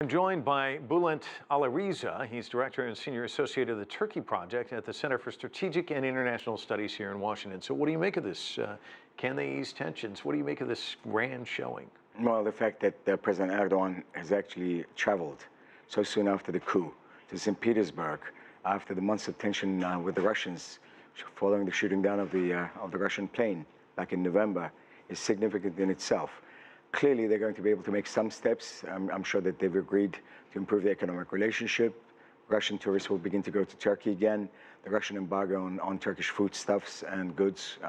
I'm joined by Bulent Aliriza. He's Director and Senior Associate of the Turkey Project at the Center for Strategic and International Studies here in Washington. So what do you make of this? Can they ease tensions? What do you make of this grand showing? Well, the fact that President Erdogan has actually traveled so soon after the coup to St. Petersburg, after the months of tension with the Russians following the shooting down of the Russian plane back in November, is significant in itself. Clearly, they're going to be able to make some steps. I'm sure that they've agreed to improve the economic relationship. Russian tourists will begin to go to Turkey again. The Russian embargo on Turkish foodstuffs and goods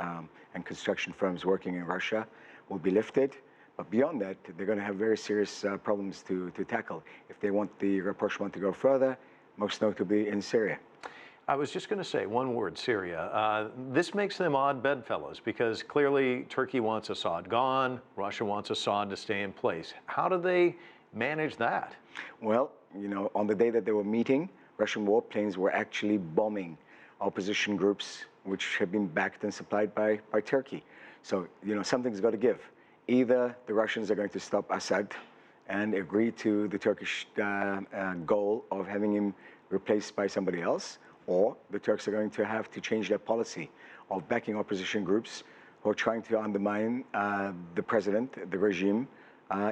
and construction firms working in Russia will be lifted. But beyond that, they're going to have very serious problems to tackle if they want the rapprochement to go further, most notably in Syria. I was just going to say one word, Syria. This makes them odd bedfellows because clearly Turkey wants Assad gone, Russia wants Assad to stay in place. How do they manage that? Well, on the day that they were meeting, Russian warplanes were actually bombing opposition groups which have been backed and supplied by Turkey. So, something's got to give. Either the Russians are going to stop Assad and agree to the Turkish goal of having him replaced by somebody else, or the Turks are going to have to change their policy of backing opposition groups who are trying to undermine the president, the regime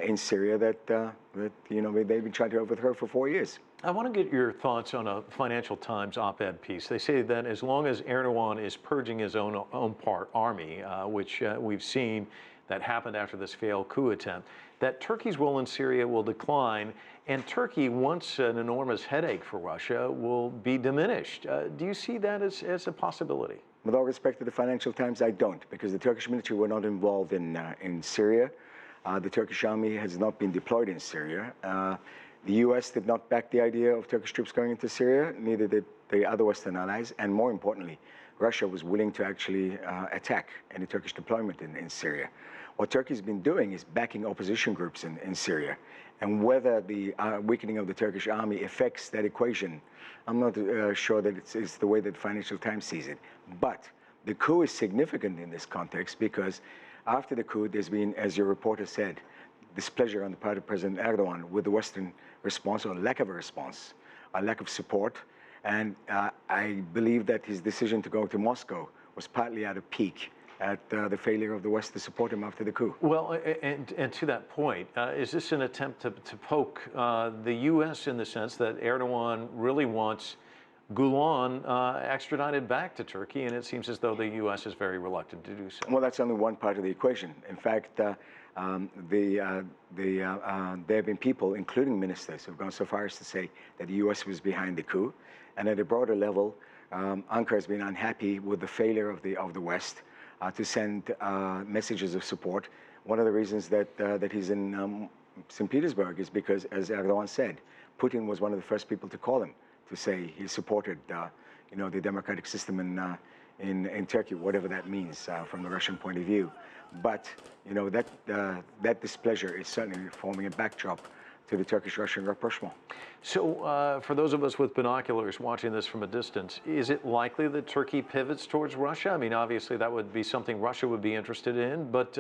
in Syria that they've been trying to overthrow for 4 years. I want to get your thoughts on a Financial Times op-ed piece. They say that as long as Erdogan is purging his own army, which we've seen that happened after this failed coup attempt, that Turkey's role in Syria will decline, and Turkey, once an enormous headache for Russia, will be diminished. Do you see that as a possibility? With all respect to the Financial Times, I don't, because the Turkish military were not involved in Syria. The Turkish army has not been deployed in Syria. The U.S. did not back the idea of Turkish troops going into Syria, neither did the other Western allies, and more importantly, Russia was willing to actually attack any Turkish deployment in Syria. What Turkey's been doing is backing opposition groups in Syria. And whether the weakening of the Turkish army affects that equation, I'm not sure that it's the way that the Financial Times sees it. But the coup is significant in this context because after the coup, there's been, as your reporter said, displeasure on the part of President Erdogan with the Western response, or lack of a response, a lack of support. And I believe that his decision to go to Moscow was partly out of pique at the failure of the West to support him after the coup. Well, and to that point, is this an attempt to poke the U.S. in the sense that Erdogan really wants Gulen extradited back to Turkey, and it seems as though the U.S. is very reluctant to do so? Well, that's only one part of the equation. In fact, there have been people, including ministers, who have gone so far as to say that the U.S. was behind the coup. And at a broader level, Ankara has been unhappy with the failure of the West to send messages of support. One of the reasons that he's in St. Petersburg is because, as Erdogan said, Putin was one of the first people to call him to say he supported the democratic system in Turkey, whatever that means from the Russian point of view. But that displeasure is certainly forming a backdrop to the Turkish-Russian rapprochement. So for those of us with binoculars watching this from a distance, is it likely that Turkey pivots towards Russia? I mean, obviously that would be something Russia would be interested in, but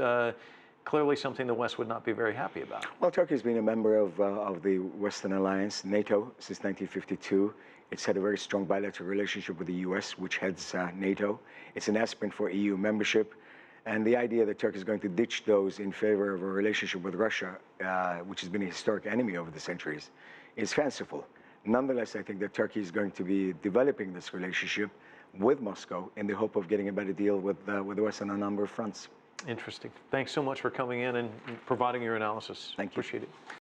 clearly something the West would not be very happy about. Well, Turkey has been a member of the Western Alliance, NATO, since 1952. It's had a very strong bilateral relationship with the U.S., which heads NATO. It's an aspirant for EU membership. And the idea that Turkey is going to ditch those in favor of a relationship with Russia, which has been a historic enemy over the centuries, is fanciful. Nonetheless, I think that Turkey is going to be developing this relationship with Moscow in the hope of getting a better deal with the West on a number of fronts. Interesting. Thanks so much for coming in and providing your analysis. Thank you. Appreciate it.